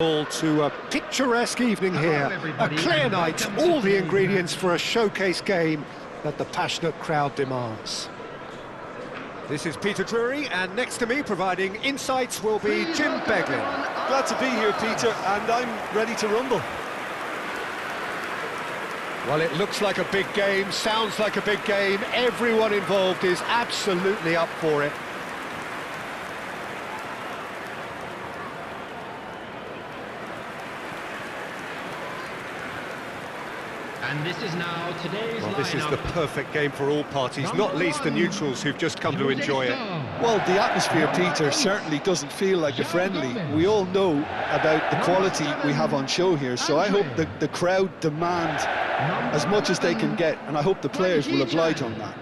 To a picturesque evening here, a clear night, all the ingredients for a showcase game that the passionate crowd demands. This is Peter Drury, and next to me providing insights will be Jim Beglin. Glad to be here, Peter, and I'm ready to rumble. Well, it looks like a big game, sounds like a big game, everyone involved is absolutely up for it. And this is now today's Well, this is the perfect game for all parties, not least the neutrals who've just come to enjoy it. Well, the atmosphere, Peter, certainly doesn't feel like a friendly. We all know about the quality we have on show here, so I hope that the crowd demand as much as they can get, and I hope the players will oblige on that.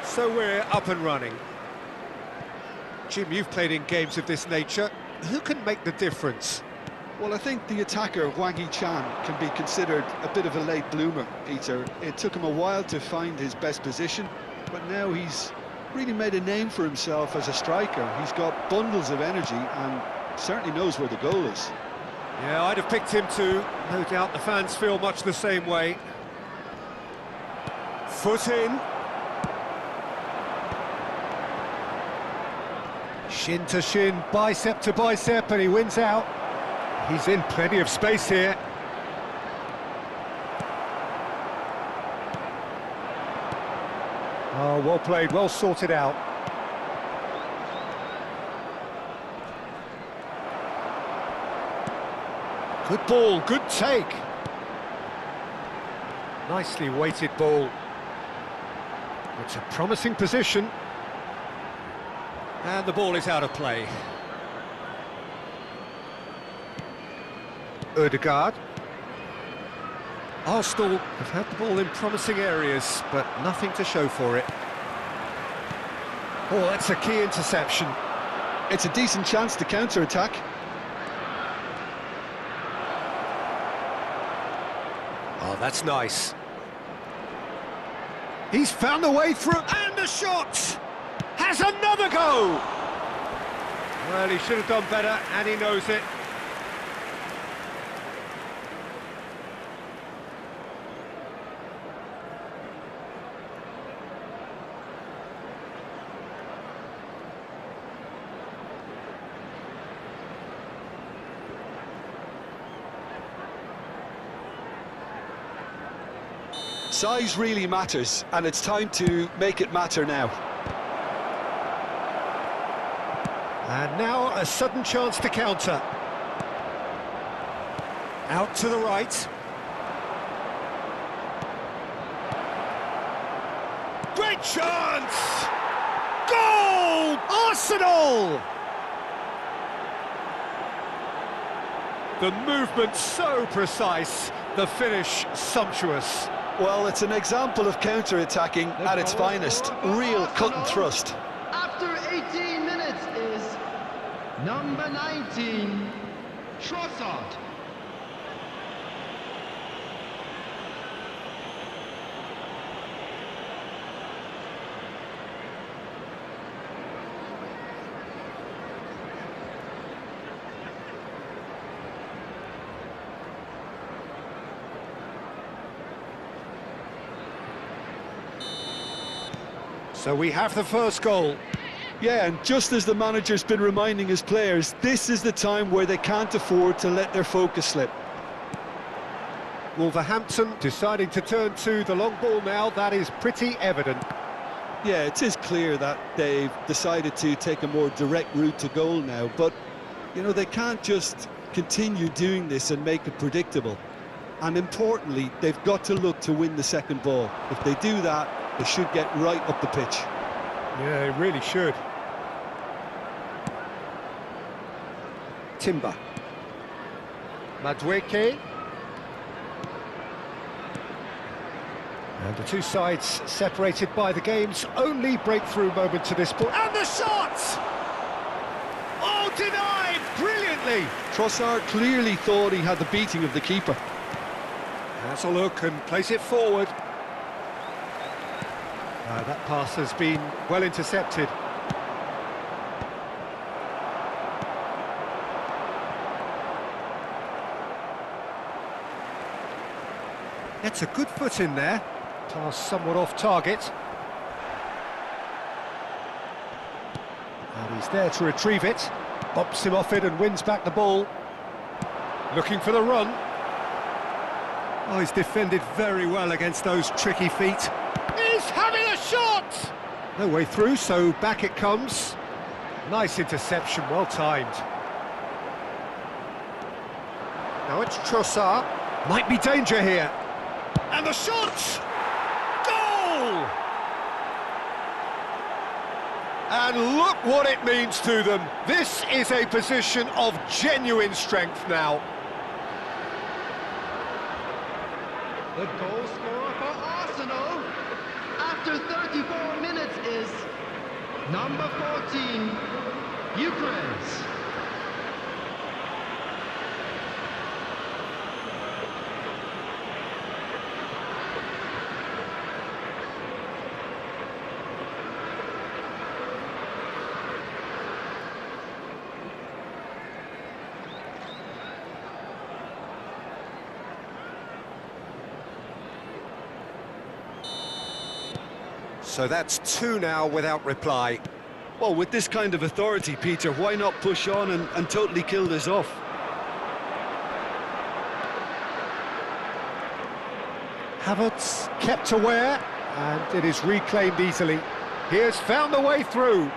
So we're up and running. Jim, you've played in games of this nature. Who can make the difference? Well, I think the attacker, Wang Yi-chan, can be considered a bit of a late bloomer, Peter. It took him a while to find his best position, but now he's really made a name for himself as a striker. He's got bundles of energy and certainly knows where the goal is. Yeah, I'd have picked him too. No doubt the fans feel much the same way. Foot in. Shin to shin, bicep to bicep, and he wins out. He's in plenty of space here. Oh, well played, well sorted out. Good ball, good take. Nicely weighted ball. It's a promising position. And the ball is out of play. Ødegaard. Arsenal have had the ball in promising areas, but nothing to show for it. Oh, that's a key interception. It's a decent chance to counter-attack. Oh, that's nice. He's found a way through, and a shot! Has another go! Well, he should have done better, and he knows it. Size really matters, and it's time to make it matter now. And now a sudden chance to counter. Out to the right. Great chance! Goal! Arsenal! The movement so precise, the finish sumptuous. Well, it's an example of counter-attacking at its finest. Real cut and thrust. After 18 minutes is number 19, Trossard. So we have the first goal. Yeah, and just as the manager's been reminding his players, this is the time where they can't afford to let their focus slip. Wolverhampton deciding to turn to the long ball now, that is pretty evident. Yeah, it is clear that they've decided to take a more direct route to goal now, but, you know, they can't just continue doing this and make it predictable. And importantly, they've got to look to win the second ball. If they do that, they should get right up the pitch. Yeah, they really should. Timber. Madueke. And the two sides separated by the game's only breakthrough moment to this point. And the shot! Oh, denied brilliantly! Trossard clearly thought he had the beating of the keeper. Has a look and plays it forward. That pass has been well intercepted. Gets a good foot in there. Pass somewhat off target. And he's there to retrieve it. Bops him off it and wins back the ball. Looking for the run. Oh, he's defended very well against those tricky feet. He's having a shot! No way through, so back it comes. Nice interception, well timed. Now it's Trossard. Might be danger here. And the shot! Goal! And look what it means to them. This is a position of genuine strength now. The goal scorer for Arsenal after 34 minutes is number 14, Eucharist. So that's two now without reply. Well, with this kind of authority, Peter, why not push on and totally kill this off? Havertz kept aware, and it is reclaimed easily. He has found the way through.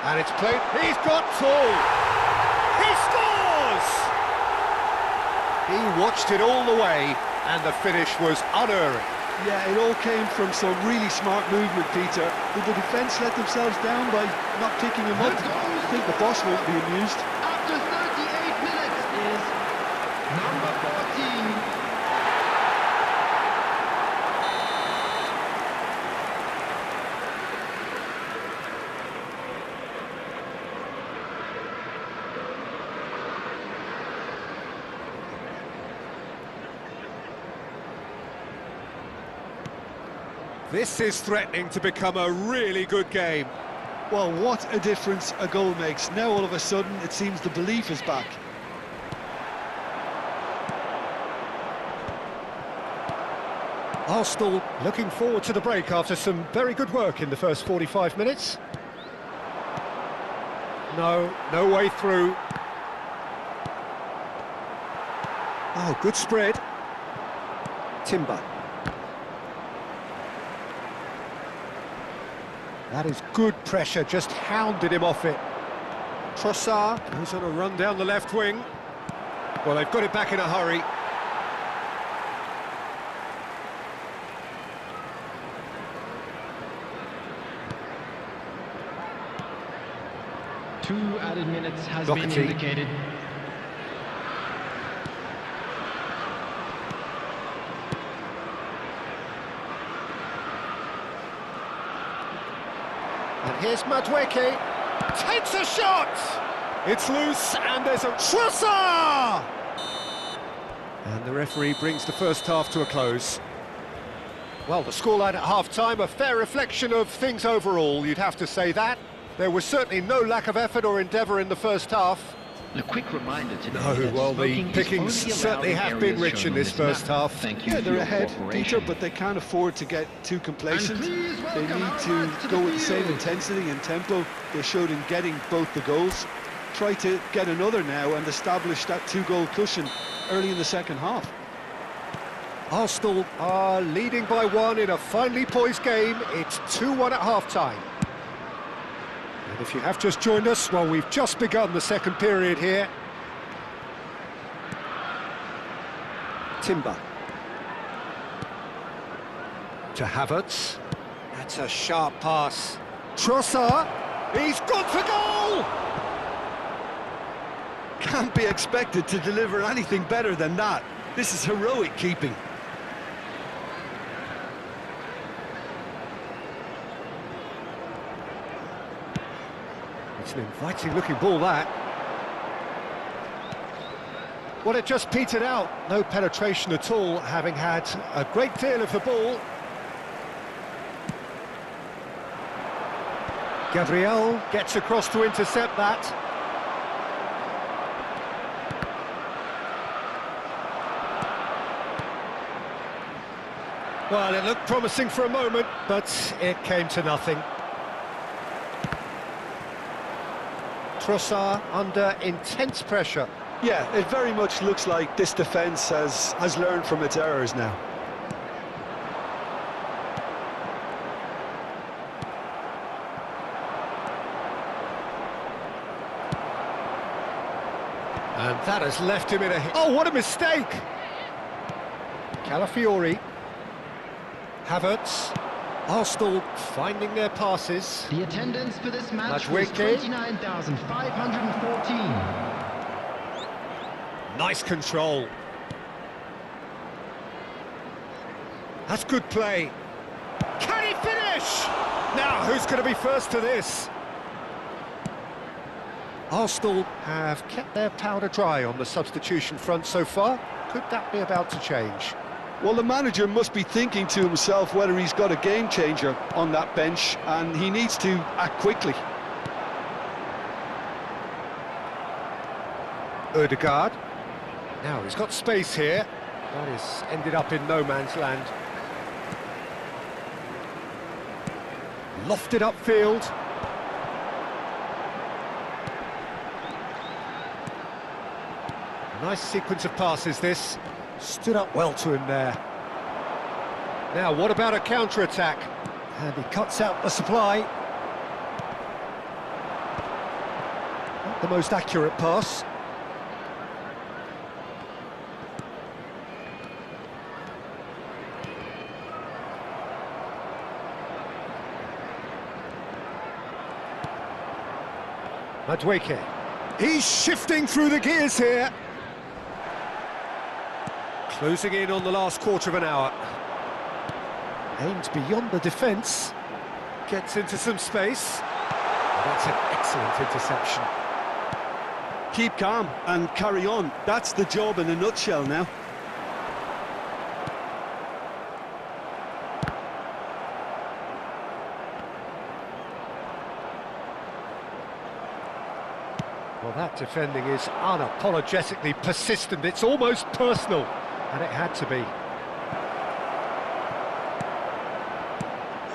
And it's played. He's got full. He scores! He watched it all the way, and the finish was unerring. Yeah, it all came from some really smart movement, Peter. Did the defence let themselves down by not picking him up? I think the boss won't be amused. After 38 minutes is number 14. This is threatening to become a really good game. Well, what a difference a goal makes. Now all of a sudden it seems the belief is back. Arsenal looking forward to the break after some very good work in the first 45 minutes. No way through. Oh, good spread. Timber. That is good pressure, just hounded him off it. Trossard, who's on a run down the left wing. Well, they've got it back in a hurry. Two added minutes has been indicated. And here's Madueke, takes a shot! It's loose, and there's a Trossard! And the referee brings the first half to a close. Well, the scoreline at half-time, a fair reflection of things overall, you'd have to say that. There was certainly no lack of effort or endeavour in the first half. A quick reminder today. No, well, the pickings certainly have been rich in this first half. Thank you. Yeah, they're ahead, Peter, but they can't afford to get too complacent. They need to go with the same intensity and tempo they showed in getting both the goals. Try to get another now and establish that two-goal cushion early in the second half. Arsenal are leading by one in a finely poised game. It's 2-1 at half-time. And if you have just joined us, well, we've just begun the second period here. Timber. To Havertz. That's a sharp pass. Trossard. He's gone for goal! Can't be expected to deliver anything better than that. This is heroic keeping. It's an inviting looking ball, that. Well, it just petered out. No penetration at all, having had a great deal of the ball. Gabriel gets across to intercept that. Well, it looked promising for a moment, but it came to nothing. Trossard under intense pressure. Yeah, it very much looks like this defence has learned from its errors now. And that has left him in a... Oh, what a mistake! Calafiori. Havertz. Arsenal finding their passes. The attendance for this match was Madwicke. 29,514. Nice control. That's good play. Can he finish? Now, who's going to be first to this? Arsenal have kept their powder dry on the substitution front so far. Could that be about to change? Well, the manager must be thinking to himself whether he's got a game changer on that bench, and he needs to act quickly. Ødegaard. Now he's got space here. That is ended up in no man's land. Lofted upfield. Nice sequence of passes, this. Stood up well to him there. Now, what about a counter-attack? And he cuts out the supply. Not the most accurate pass. Madwicke. He's shifting through the gears here. Closing in on the last quarter of an hour. Aims beyond the defence. Gets into some space. That's an excellent interception. Keep calm and carry on. That's the job in a nutshell now. Well, that defending is unapologetically persistent. It's almost personal. And it had to be.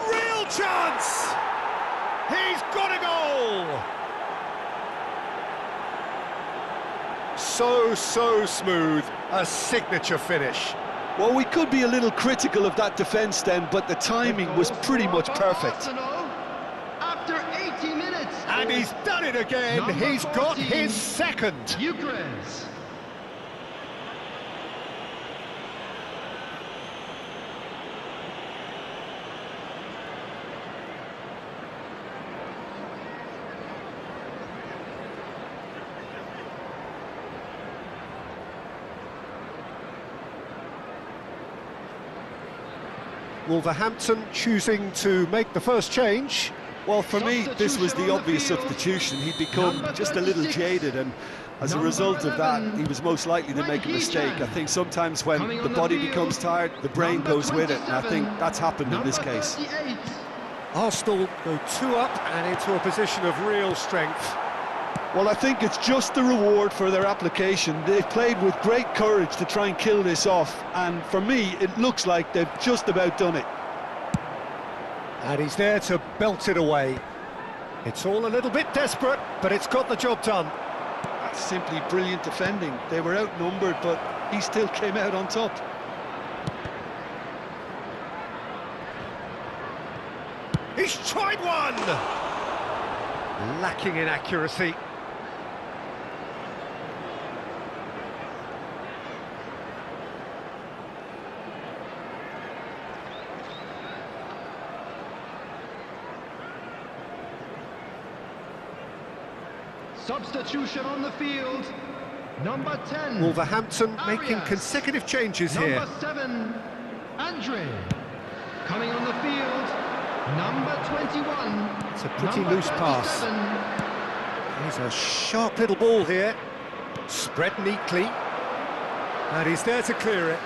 Real chance! He's got a goal! So smooth. A signature finish. Well, we could be a little critical of that defence then, but the timing was pretty much perfect. After 80 minutes. And he's done it again. He's got his second. Ukraine's. Wolverhampton choosing to make the first change. Well, for me, this was the obvious substitution. He'd become just a little jaded, and as a result of that, he was most likely to make a mistake. I think sometimes when the body becomes tired, the brain goes with it, and I think that's happened in this case. Arsenal go 2 up and into a position of real strength. Well, I think it's just the reward for their application. They've played with great courage to try and kill this off, and for me, it looks like they've just about done it. And he's there to belt it away. It's all a little bit desperate, but it's got the job done. That's simply brilliant defending. They were outnumbered, but he still came out on top. He's tried one! Lacking in accuracy. Substitution on the field. Number 10. Wolverhampton making Arias. consecutive changes here. Number 7. Andre. Coming on the field. Number 21. It's a pretty Number loose pass. 27. Here's a sharp little ball here. Spread neatly. And he's there to clear it.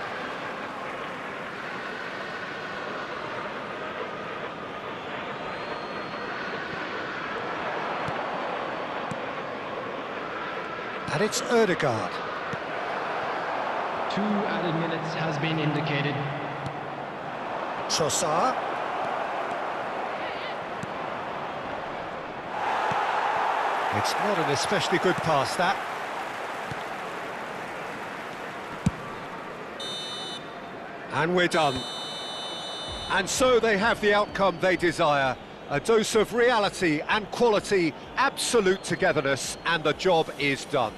And it's Ødegaard. 2 added minutes has been indicated. Trossard. It's not an especially good pass, that. And we're done. And so they have the outcome they desire. A dose of reality and quality, absolute togetherness, and the job is done.